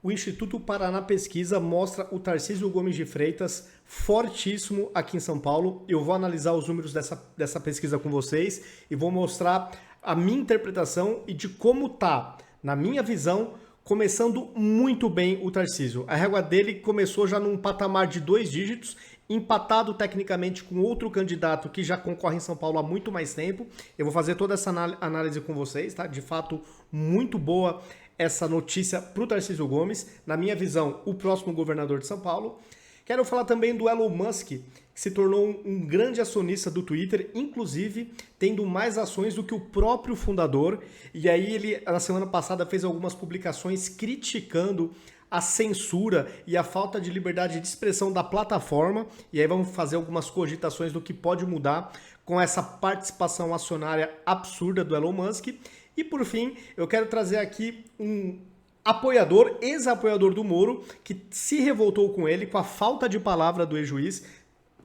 O Instituto Paraná Pesquisa mostra o Tarcísio Gomes de Freitas fortíssimo aqui em São Paulo. Eu vou analisar os números dessa pesquisa com vocês e vou mostrar a minha interpretação e de como tá, na minha visão, começando muito bem o Tarcísio. A régua dele começou já num patamar de 2 dígitos, empatado tecnicamente com outro candidato que já concorre em São Paulo há muito mais tempo. Eu vou fazer toda essa análise com vocês, tá? De fato, muito boa essa notícia para o Tarcísio Gomes. Na minha visão, o próximo governador de São Paulo. Quero falar também do Elon Musk, que se tornou um grande acionista do Twitter, inclusive tendo mais ações do que o próprio fundador. E aí ele, na semana passada, fez algumas publicações criticando a censura e a falta de liberdade de expressão da plataforma. E aí vamos fazer algumas cogitações do que pode mudar com essa participação acionária absurda do Elon Musk. E por fim, eu quero trazer aqui um apoiador, ex-apoiador do Moro, que se revoltou com ele, com a falta de palavra do ex-juiz.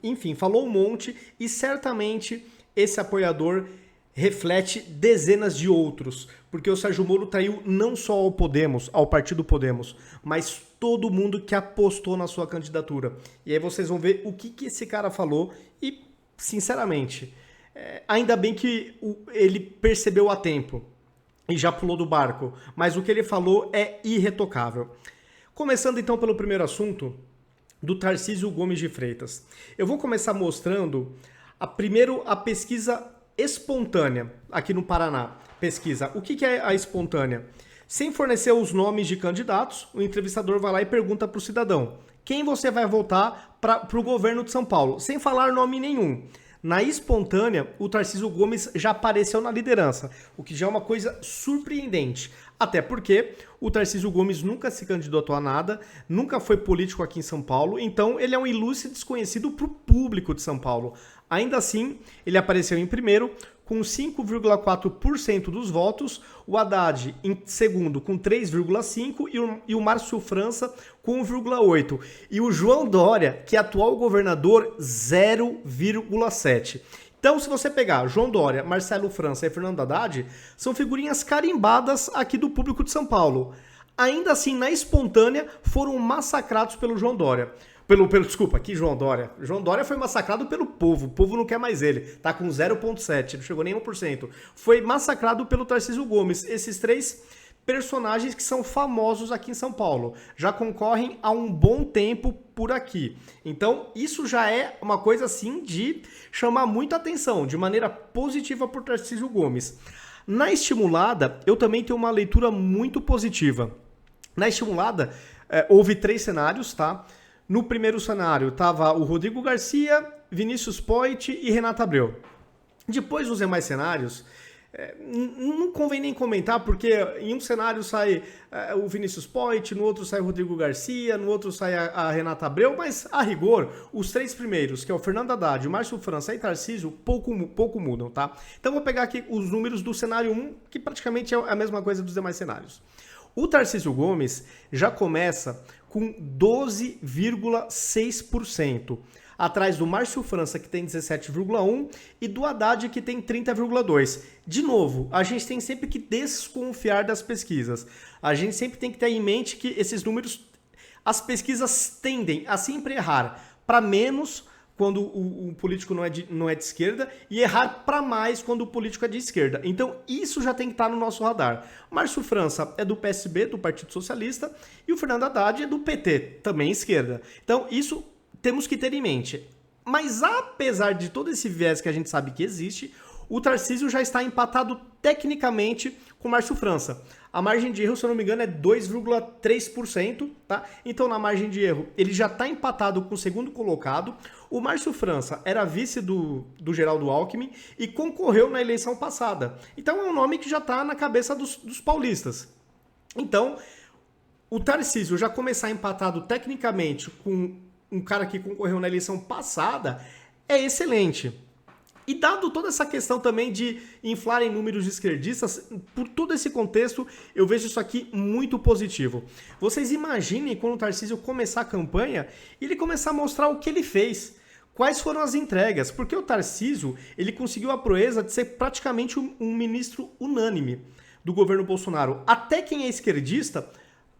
Enfim, falou um monte e certamente esse apoiador reflete dezenas de outros, porque o Sérgio Moro traiu não só ao Podemos, ao Partido Podemos, mas todo mundo que apostou na sua candidatura. E aí vocês vão ver o que esse cara falou e, sinceramente, ainda bem que ele percebeu a tempo e já pulou do barco, mas o que ele falou é irretocável. Começando então pelo primeiro assunto, do Tarcísio Gomes de Freitas. Eu vou começar mostrando primeiro a pesquisa espontânea aqui no Paraná. Pesquisa. O que é a espontânea? Sem fornecer os nomes de candidatos, o entrevistador vai lá e pergunta para o cidadão: quem você vai votar para o governo de São Paulo? Sem falar nome nenhum. Na espontânea, o Tarcísio Gomes já apareceu na liderança, o que já é uma coisa surpreendente. Até porque o Tarcísio Gomes nunca se candidatou a nada, nunca foi político aqui em São Paulo, então ele é um ilustre desconhecido para o público de São Paulo. Ainda assim, ele apareceu em primeiro, com 5,4% dos votos, o Haddad em segundo com 3,5% e o Márcio França com 1,8%. E o João Dória, que é atual governador, 0,7%. Então, se você pegar João Dória, Marcelo França e Fernando Haddad, são figurinhas carimbadas aqui do público de São Paulo. Ainda assim, na espontânea, foram massacrados pelo João Dória. Desculpa, aqui João Dória. João Dória foi massacrado pelo povo. O povo não quer mais ele. Tá com 0,7%, não chegou nem 1%. Foi massacrado pelo Tarcísio Gomes. Esses 3 personagens que são famosos aqui em São Paulo. Já concorrem há um bom tempo por aqui. Então, isso já é uma coisa assim de chamar muita atenção, de maneira positiva por Tarcísio Gomes. Na estimulada, eu também tenho uma leitura muito positiva. Na estimulada, houve 3 cenários, tá? No primeiro cenário estava o Rodrigo Garcia, Vinícius Poit e Renata Abreu. Depois, nos demais cenários, não convém nem comentar, porque em um cenário sai o Vinícius Poit, no outro sai o Rodrigo Garcia, no outro sai a Renata Abreu, mas, a rigor, os 3 primeiros, que é o Fernando Haddad, o Márcio França e Tarcísio, pouco mudam, tá? Então, vou pegar aqui os números do cenário 1, que praticamente é a mesma coisa dos demais cenários. O Tarcísio Gomes já começa com 12,6%, atrás do Márcio França, que tem 17,1%, e do Haddad, que tem 30,2%. De novo, a gente tem sempre que desconfiar das pesquisas. A gente sempre tem que ter em mente que esses números, as pesquisas tendem a sempre errar para menos quando o político não é de esquerda, e errar para mais quando o político é de esquerda. Então, isso já tem que estar no nosso radar. Márcio França é do PSB, do Partido Socialista, e o Fernando Haddad é do PT, também esquerda. Então, isso temos que ter em mente. Mas, apesar de todo esse viés que a gente sabe que existe, o Tarcísio já está empatado tecnicamente com o Márcio França. A margem de erro, se eu não me engano, é 2,3%, tá? Então, na margem de erro, ele já está empatado com o segundo colocado. O Márcio França era vice do Geraldo Alckmin e concorreu na eleição passada. Então, é um nome que já está na cabeça dos paulistas. Então, o Tarcísio já começar empatado tecnicamente com um cara que concorreu na eleição passada é excelente. E dado toda essa questão também de inflarem números de esquerdistas, por todo esse contexto, eu vejo isso aqui muito positivo. Vocês imaginem quando o Tarcísio começar a campanha, ele começar a mostrar o que ele fez, quais foram as entregas, porque o Tarcísio, ele conseguiu a proeza de ser praticamente um ministro unânime do governo Bolsonaro. Até quem é esquerdista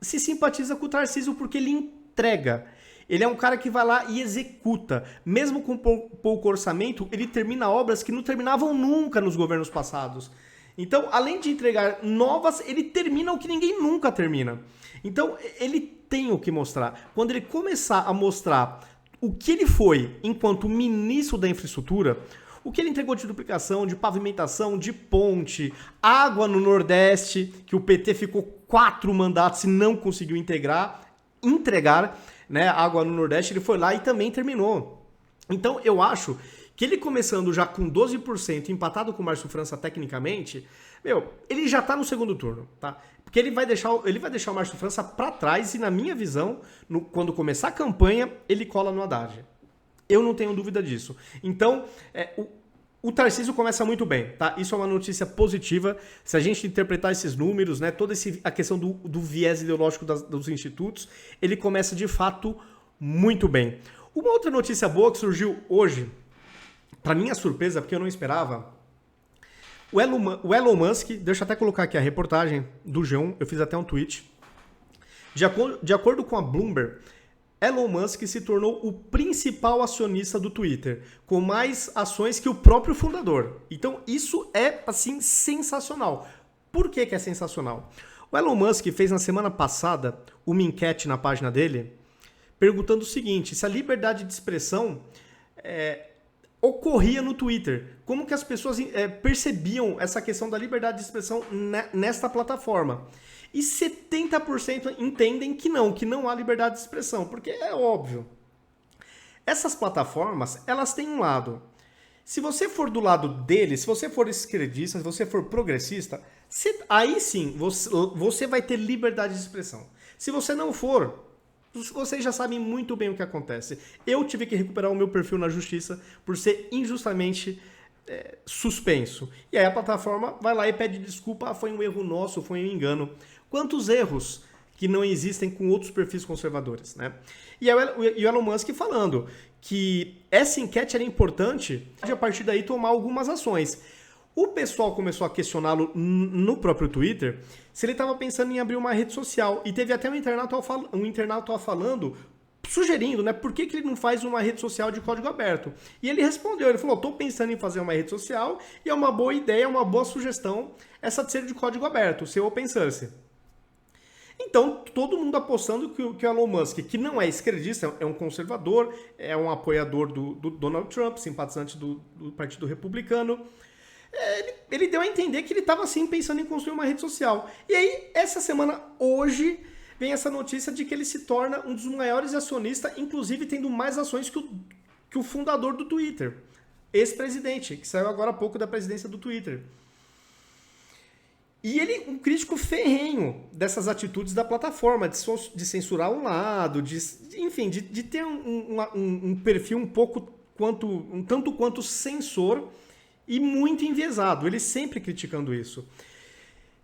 se simpatiza com o Tarcísio porque ele entrega. Ele é um cara que vai lá e executa. Mesmo com pouco orçamento, ele termina obras que não terminavam nunca nos governos passados. Então, além de entregar novas, ele termina o que ninguém nunca termina. Então, ele tem o que mostrar. Quando ele começar a mostrar o que ele foi enquanto ministro da infraestrutura, o que ele entregou de duplicação, de pavimentação, de ponte, água no Nordeste, que o PT ficou 4 mandatos e não conseguiu entregar, né, água no Nordeste, ele foi lá e também terminou. Então, eu acho que ele começando já com 12%, empatado com o Márcio França tecnicamente, ele já tá no segundo turno, tá? Porque ele vai deixar o Márcio França para trás e, na minha visão, quando começar a campanha, ele cola no Haddad. Eu não tenho dúvida disso. Então, o Tarcísio começa muito bem, tá? Isso é uma notícia positiva. Se a gente interpretar esses números, né, toda a questão do viés ideológico dos institutos, ele começa de fato muito bem. Uma outra notícia boa que surgiu hoje, para minha surpresa, porque eu não esperava, o Elon Musk, deixa eu até colocar aqui a reportagem do G1, eu fiz até um tweet. De acordo com a Bloomberg, Elon Musk se tornou o principal acionista do Twitter, com mais ações que o próprio fundador. Então isso é, assim, sensacional. Por que é sensacional? O Elon Musk fez na semana passada uma enquete na página dele, perguntando o seguinte, se a liberdade de expressão ocorria no Twitter. Como que as pessoas percebiam essa questão da liberdade de expressão nesta plataforma? E 70% entendem que não há liberdade de expressão, porque é óbvio. Essas plataformas, elas têm um lado. Se você for do lado deles, se você for esquerdista, se você for progressista, aí sim você vai ter liberdade de expressão. Se você não for, vocês já sabem muito bem o que acontece. Eu tive que recuperar o meu perfil na justiça por ser injustamente suspenso. E aí a plataforma vai lá e pede desculpa, foi um erro nosso, foi um engano. Quantos erros que não existem com outros perfis conservadores, né? E o Elon Musk falando que essa enquete era importante de a partir daí tomar algumas ações. O pessoal começou a questioná-lo no próprio Twitter se ele estava pensando em abrir uma rede social. E teve até um internauta falando, sugerindo, né, por que ele não faz uma rede social de código aberto. E ele respondeu, ele falou, estou pensando em fazer uma rede social e é uma boa ideia, é uma boa sugestão essa de ser de código aberto, ser open source. Então, todo mundo apostando que o Elon Musk, que não é esquerdista, é um conservador, é um apoiador do Donald Trump, simpatizante do Partido Republicano, ele deu a entender que ele estava assim pensando em construir uma rede social. E aí, essa semana, hoje, vem essa notícia de que ele se torna um dos maiores acionistas, inclusive tendo mais ações que o fundador do Twitter, ex-presidente, que saiu agora há pouco da presidência do Twitter. E ele um crítico ferrenho dessas atitudes da plataforma, de censurar um lado, enfim, de ter um perfil um tanto quanto censor e muito enviesado. Ele sempre criticando isso.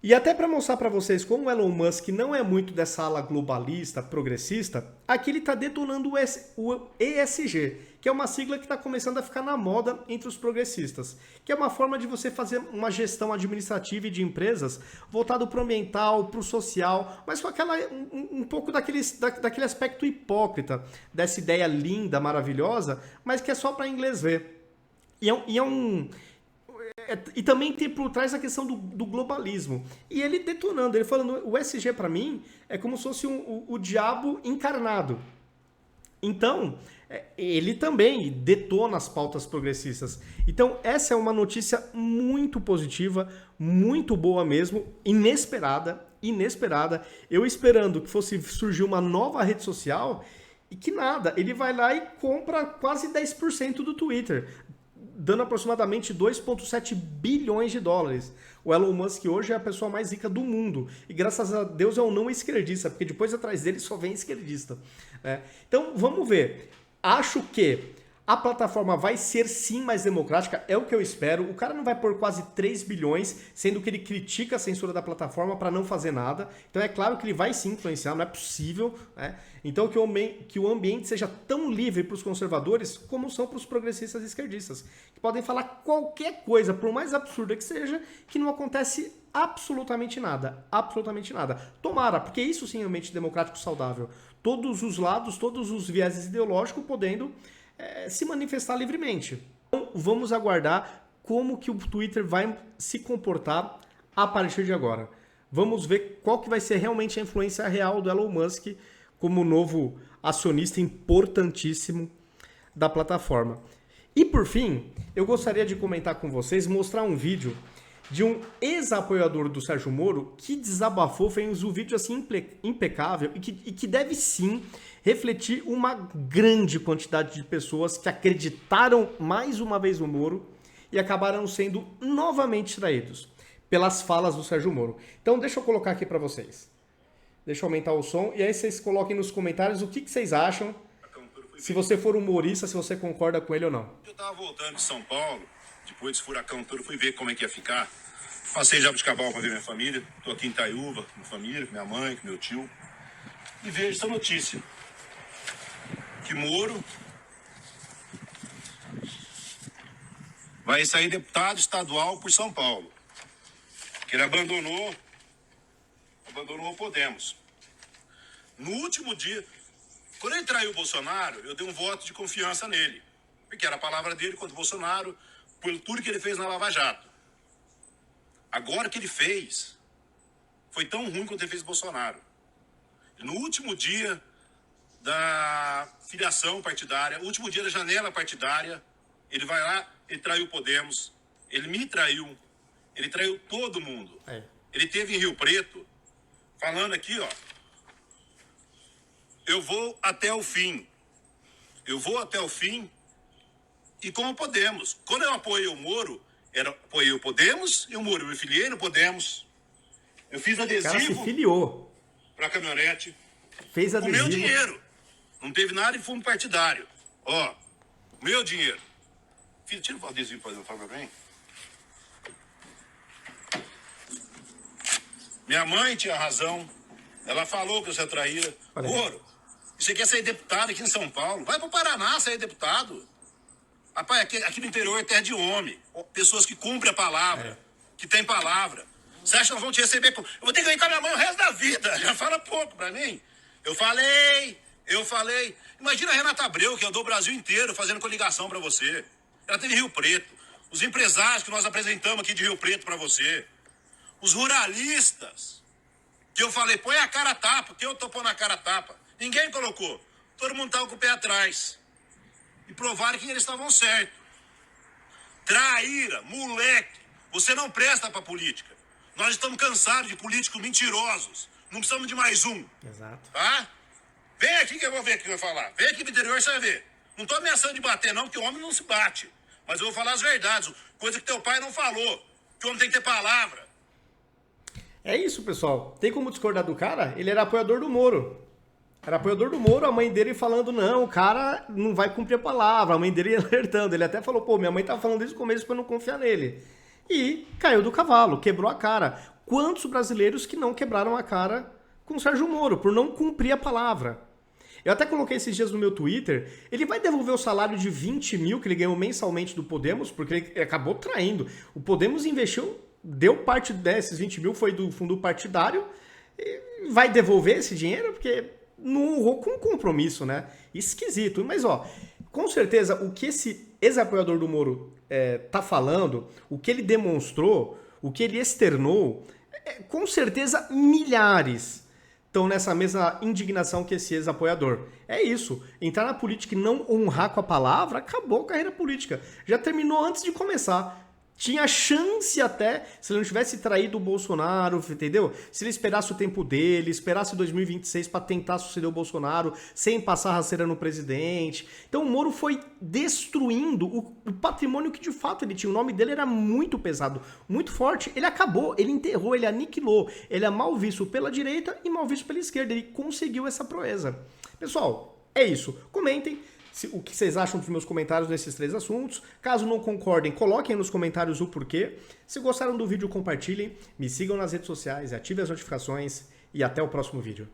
E até para mostrar para vocês como o Elon Musk não é muito dessa ala globalista, progressista, aqui ele está detonando o ESG, que é uma sigla que está começando a ficar na moda entre os progressistas, que é uma forma de você fazer uma gestão administrativa e de empresas voltado para o ambiental, para o social, mas com um pouco daquele aspecto hipócrita, dessa ideia linda, maravilhosa, mas que é só para inglês ver. E também tem por trás a questão do globalismo. E ele detonando, ele falando, o ESG para mim é como se fosse o diabo encarnado. Então, ele também detona as pautas progressistas. Então, essa é uma notícia muito positiva, muito boa mesmo, inesperada. Eu esperando que fosse surgir uma nova rede social e que nada, ele vai lá e compra quase 10% do Twitter, dando aproximadamente 2,7 bilhões de dólares. O Elon Musk hoje é a pessoa mais rica do mundo. E graças a Deus é um não esquerdista, porque depois atrás dele só vem esquerdista. Então, vamos ver. Acho que a plataforma vai ser sim mais democrática, é o que eu espero. O cara não vai pôr quase 3 bilhões, sendo que ele critica a censura da plataforma para não fazer nada. Então é claro que ele vai sim influenciar, não é possível, né? Então que o ambiente seja tão livre para os conservadores como são para os progressistas e esquerdistas, que podem falar qualquer coisa, por mais absurda que seja, que não acontece absolutamente nada. Absolutamente nada. Tomara, porque isso sim é um ambiente democrático saudável. Todos os lados, todos os vieses ideológicos podendo se manifestar livremente. Então, vamos aguardar como que o Twitter vai se comportar a partir de agora. Vamos ver qual que vai ser realmente a influência real do Elon Musk como novo acionista importantíssimo da plataforma. E por fim, eu gostaria de comentar com vocês, mostrar um vídeo de um ex-apoiador do Sérgio Moro que desabafou, fez um vídeo assim impecável e que deve sim refletir uma grande quantidade de pessoas que acreditaram mais uma vez no Moro e acabaram sendo novamente traídos pelas falas do Sérgio Moro. Então deixa eu colocar aqui para vocês. Deixa eu aumentar o som e aí vocês coloquem nos comentários o que vocês acham. Se você for humorista, se você concorda com ele ou não. Eu tava voltando de São Paulo, depois desse furacão todo, fui ver como é que ia ficar. Passei Jabuticabal para ver minha família. Tô aqui em Itaiúva, com minha família, com minha mãe, com meu tio. E vejo essa notícia. Que Moro vai sair deputado estadual por São Paulo. Que ele abandonou o Podemos. No último dia, quando ele traiu o Bolsonaro, eu dei um voto de confiança nele. Porque era a palavra dele contra o Bolsonaro, por tudo que ele fez na Lava Jato. Agora o que ele fez foi tão ruim quanto ele fez o Bolsonaro. No último dia da filiação partidária, último dia da janela partidária, ele vai lá, ele traiu o Podemos, ele me traiu, ele traiu todo mundo. Ele teve em Rio Preto, falando aqui, ó, eu vou até o fim. Eu vou até o fim e com o Podemos. Quando eu apoiei o Moro, apoiei o Podemos e o Moro. Eu me filiei no Podemos. Eu fiz adesivo. O cara se filiou. Pra caminhonete. Fez adesivo. Com meu dinheiro. Não teve nada de fundo partidário. Ó, meu dinheiro. Filho, tira o adesivo pra favor pra mim. Minha mãe tinha razão. Ela falou que eu sou traíra. Moro, você quer ser deputado aqui em São Paulo? Vai pro Paraná ser deputado. Rapaz, aqui no interior é terra de homem. Pessoas que cumprem a palavra, que tem palavra. Você acha que nós vamos te receber? Eu vou ter que aguentar minha mãe o resto da vida. Já fala pouco pra mim. Eu falei. Imagina a Renata Abreu, que andou o Brasil inteiro fazendo coligação pra você. Ela teve Rio Preto. Os empresários que nós apresentamos aqui de Rio Preto pra você. Os ruralistas. Que eu falei, põe a cara a tapa. Que eu tô pondo a cara a tapa. Ninguém colocou. Todo mundo tava com o pé atrás. E provaram que eles estavam certos. Traíra, moleque. Você não presta pra política. Nós estamos cansados de políticos mentirosos. Não precisamos de mais um. Exato. Tá? Vem aqui que eu vou ver o que eu vou falar. Vem aqui pro interior, você vai ver. Não tô ameaçando de bater não, porque o homem não se bate. Mas eu vou falar as verdades. Coisa que teu pai não falou. Que o homem tem que ter palavra. É isso, pessoal. Tem como discordar do cara? Ele era apoiador do Moro. Era apoiador do Moro, a mãe dele falando, não, o cara não vai cumprir a palavra. A mãe dele alertando. Ele até falou, pô, minha mãe tava falando desde o começo pra eu não confiar nele. E caiu do cavalo, quebrou a cara. Quantos brasileiros que não quebraram a cara com o Sérgio Moro, por não cumprir a palavra? Eu até coloquei esses dias no meu Twitter, ele vai devolver o salário de 20 mil que ele ganhou mensalmente do Podemos, porque ele acabou traindo. O Podemos investiu, deu parte desses 20 mil, foi do fundo partidário, e vai devolver esse dinheiro, porque não honrou com compromisso, né? Esquisito. Mas, ó, com certeza, o que esse ex-apoiador do Moro tá falando, o que ele demonstrou, o que ele externou, com certeza milhares estão nessa mesma indignação que esse ex-apoiador. É isso. Entrar na política e não honrar com a palavra, acabou a carreira política. Já terminou antes de começar. Tinha chance até, se ele não tivesse traído o Bolsonaro, entendeu? Se ele esperasse o tempo dele, esperasse 2026 para tentar suceder o Bolsonaro, sem passar rasteira no presidente. Então o Moro foi destruindo o patrimônio que de fato ele tinha. O nome dele era muito pesado, muito forte. Ele acabou, ele enterrou, ele aniquilou. Ele é mal visto pela direita e mal visto pela esquerda. Ele conseguiu essa proeza. Pessoal, é isso. Comentem o que vocês acham dos meus comentários nesses três assuntos. Caso não concordem, coloquem nos comentários o porquê. Se gostaram do vídeo, compartilhem, me sigam nas redes sociais, ativem as notificações e até o próximo vídeo.